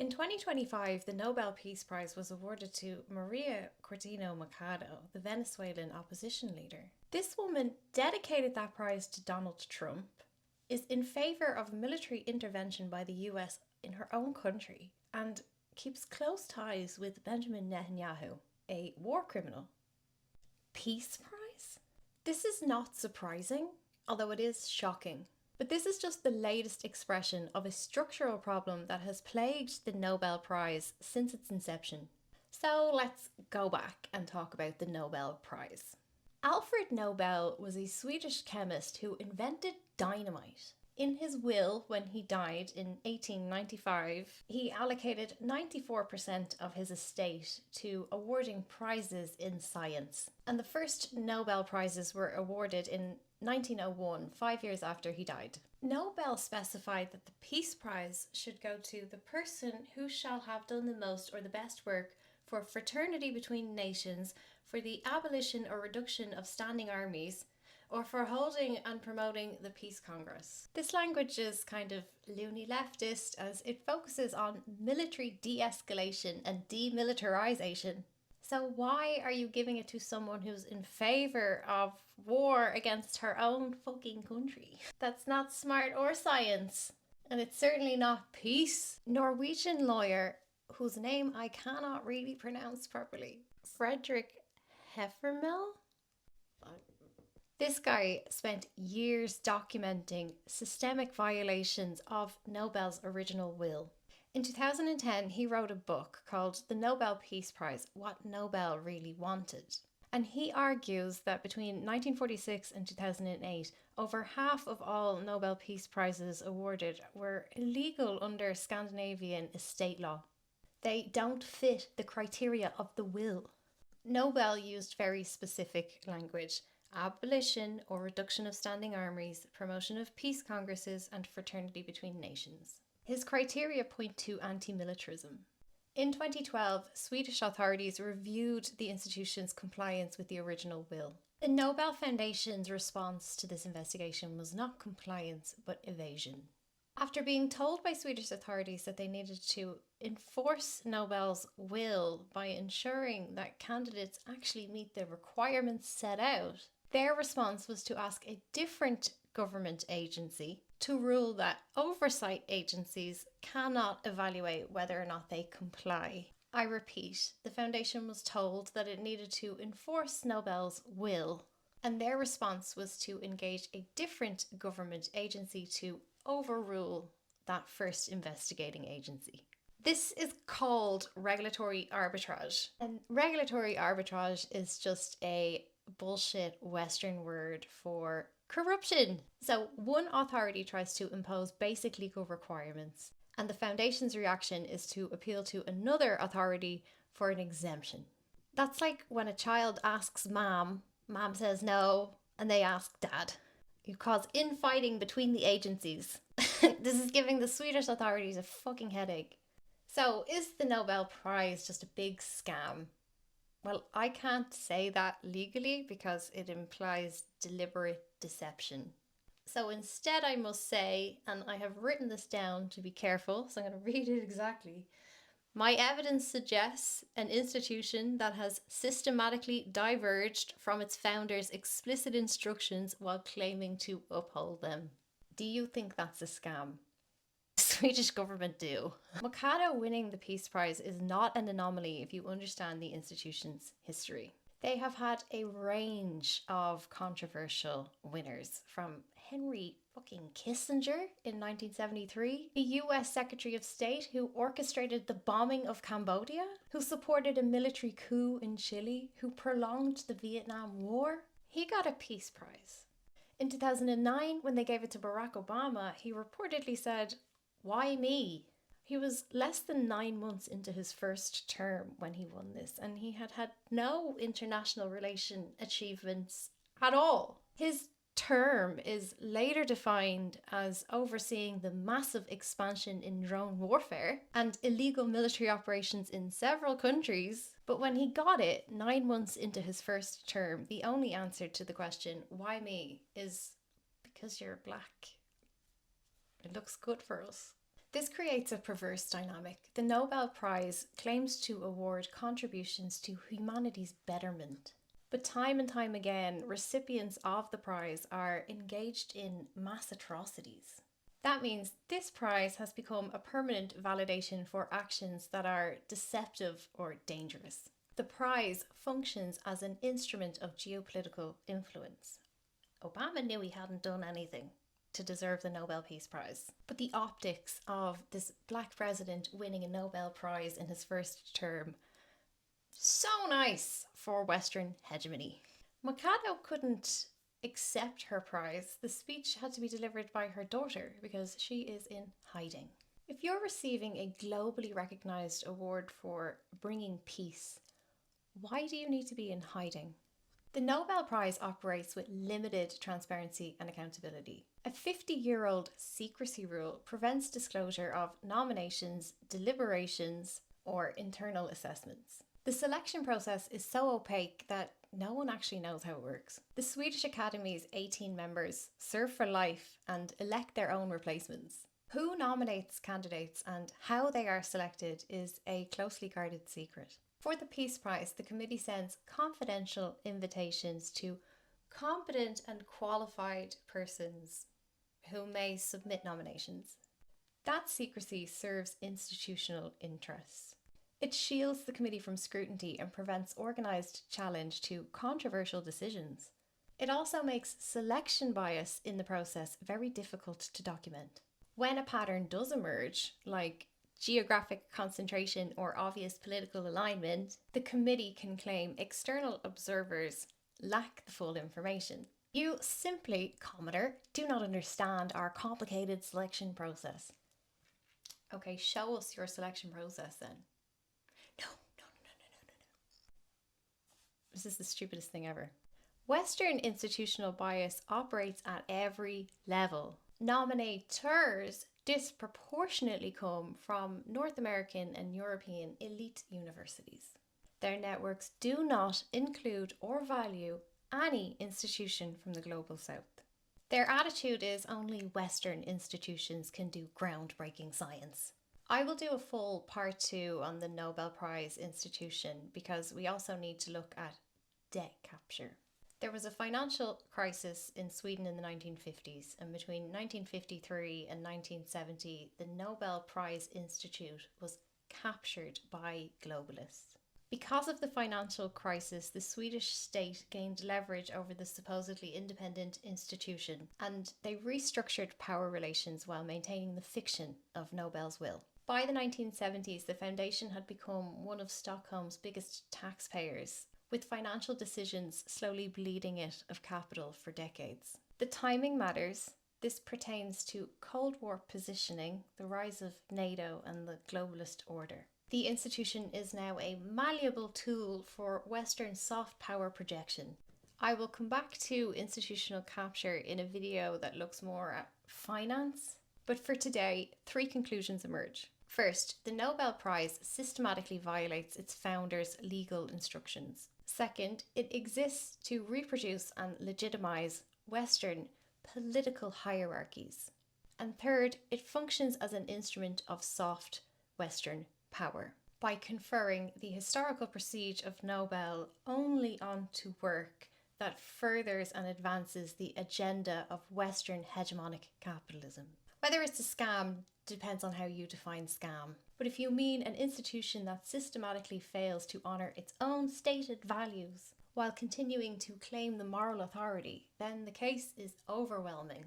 In 2025, the Nobel Peace Prize was awarded to María Corina Machado, the Venezuelan opposition leader. This woman dedicated that prize to Donald Trump, is in favour of military intervention by the US in her own country, and keeps close ties with Benjamin Netanyahu, a war criminal. Peace Prize? This is not surprising, although it is shocking. But this is just the latest expression of a structural problem that has plagued the Nobel Prize since its inception. So let's go back and talk about the Nobel Prize. Alfred Nobel was a Swedish chemist who invented dynamite. In his will, when he died in 1895, he allocated 94% of his estate to awarding prizes in science. And the first Nobel Prizes were awarded in 1901, 5 years after he died. Nobel specified that the Peace Prize should go to the person who shall have done the most or the best work for fraternity between nations, for the abolition or reduction of standing armies, or for holding and promoting the Peace Congress. This language is kind of loony leftist as it focuses on military de-escalation and demilitarization. So why are you giving it to someone who's in favour of war against her own fucking country? That's not smart or science. And it's certainly not peace. Norwegian lawyer, whose name I cannot really pronounce properly, Frederick Heffermel? This guy spent years documenting systemic violations of Nobel's original will. In 2010, he wrote a book called The Nobel Peace Prize, What Nobel Really Wanted. And he argues that between 1946 and 2008, over half of all Nobel Peace Prizes awarded were illegal under Scandinavian estate law. They don't fit the criteria of the will. Nobel used very specific language: abolition or reduction of standing armies, promotion of peace congresses, and fraternity between nations. His criteria point to anti-militarism. In 2012, Swedish authorities reviewed the institution's compliance with the original will. The Nobel Foundation's response to this investigation was not compliance, but evasion. After being told by Swedish authorities that they needed to enforce Nobel's will by ensuring that candidates actually meet the requirements set out, their response was to ask a different government agency to rule that oversight agencies cannot evaluate whether or not they comply. I repeat, the foundation was told that it needed to enforce Nobel's will, and their response was to engage a different government agency to overrule that first investigating agency. This is called regulatory arbitrage, and regulatory arbitrage is just a bullshit Western word for corruption. So one authority tries to impose basic legal requirements, and the foundation's reaction is to appeal to another authority for an exemption. That's like when a child asks mom says no, and they ask dad. You cause infighting between the agencies. This is giving the Swedish authorities a fucking headache. So is the Nobel Prize just a big scam? Well, I can't say that legally because it implies deliberate deception. So instead I must say, and I have written this down to be careful, so I'm going to read it exactly. My evidence suggests an institution that has systematically diverged from its founders' explicit instructions while claiming to uphold them. Do you think that's a scam? Swedish government do. Machado winning the Peace Prize is not an anomaly if you understand the institution's history. They have had a range of controversial winners, from Henry fucking Kissinger in 1973, the US Secretary of State who orchestrated the bombing of Cambodia, who supported a military coup in Chile, who prolonged the Vietnam War. He got a Peace Prize. In 2009, when they gave it to Barack Obama, he reportedly said, "Why me?" He was less than 9 months into his first term when he won this, and he had had no international relation achievements at all. His term is later defined as overseeing the massive expansion in drone warfare and illegal military operations in several countries. But when he got it 9 months into his first term, the only answer to the question, "Why me?" is because you're black. It looks good for us. This creates a perverse dynamic. The Nobel Prize claims to award contributions to humanity's betterment. But time and time again, recipients of the prize are engaged in mass atrocities. That means this prize has become a permanent validation for actions that are deceptive or dangerous. The prize functions as an instrument of geopolitical influence. Obama knew he hadn't done anything to deserve the Nobel Peace Prize. But the optics of this black president winning a Nobel Prize in his first term, so nice for Western hegemony. Machado couldn't accept her prize. The speech had to be delivered by her daughter because she is in hiding. If you're receiving a globally recognised award for bringing peace, why do you need to be in hiding? The Nobel Prize operates with limited transparency and accountability. A 50-year-old secrecy rule prevents disclosure of nominations, deliberations, or internal assessments. The selection process is so opaque that no one actually knows how it works. The Swedish Academy's 18 members serve for life and elect their own replacements. Who nominates candidates and how they are selected is a closely guarded secret. For the Peace Prize, the committee sends confidential invitations to competent and qualified persons who may submit nominations. That secrecy serves institutional interests. It shields the committee from scrutiny and prevents organised challenge to controversial decisions. It also makes selection bias in the process very difficult to document. When a pattern does emerge, like geographic concentration or obvious political alignment, the committee can claim external observers lack the full information. You simply, commenter, do not understand our complicated selection process. Okay, show us your selection process then. No. This is the stupidest thing ever. Western institutional bias operates at every level. Nominators disproportionately come from North American and European elite universities. Their networks do not include or value any institution from the global south. Their attitude is only Western institutions can do groundbreaking science. I will do a full part 2 on the Nobel Prize institution because we also need to look at debt capture. There was a financial crisis in Sweden in the 1950s, and between 1953 and 1970, the Nobel Prize Institute was captured by globalists. Because of the financial crisis, the Swedish state gained leverage over the supposedly independent institution, and they restructured power relations while maintaining the fiction of Nobel's will. By the 1970s, the foundation had become one of Stockholm's biggest taxpayers, with financial decisions slowly bleeding it of capital for decades. The timing matters. This pertains to Cold War positioning, the rise of NATO and the globalist order. The institution is now a malleable tool for Western soft power projection. I will come back to institutional capture in a video that looks more at finance, but for today, 3 conclusions emerge. First, the Nobel Prize systematically violates its founders' legal instructions. Second, it exists to reproduce and legitimize Western political hierarchies. And third, it functions as an instrument of soft Western power by conferring the historical prestige of Nobel only onto work that furthers and advances the agenda of Western hegemonic capitalism. Whether it's a scam depends on how you define scam. But if you mean an institution that systematically fails to honour its own stated values while continuing to claim the moral authority, then the case is overwhelming.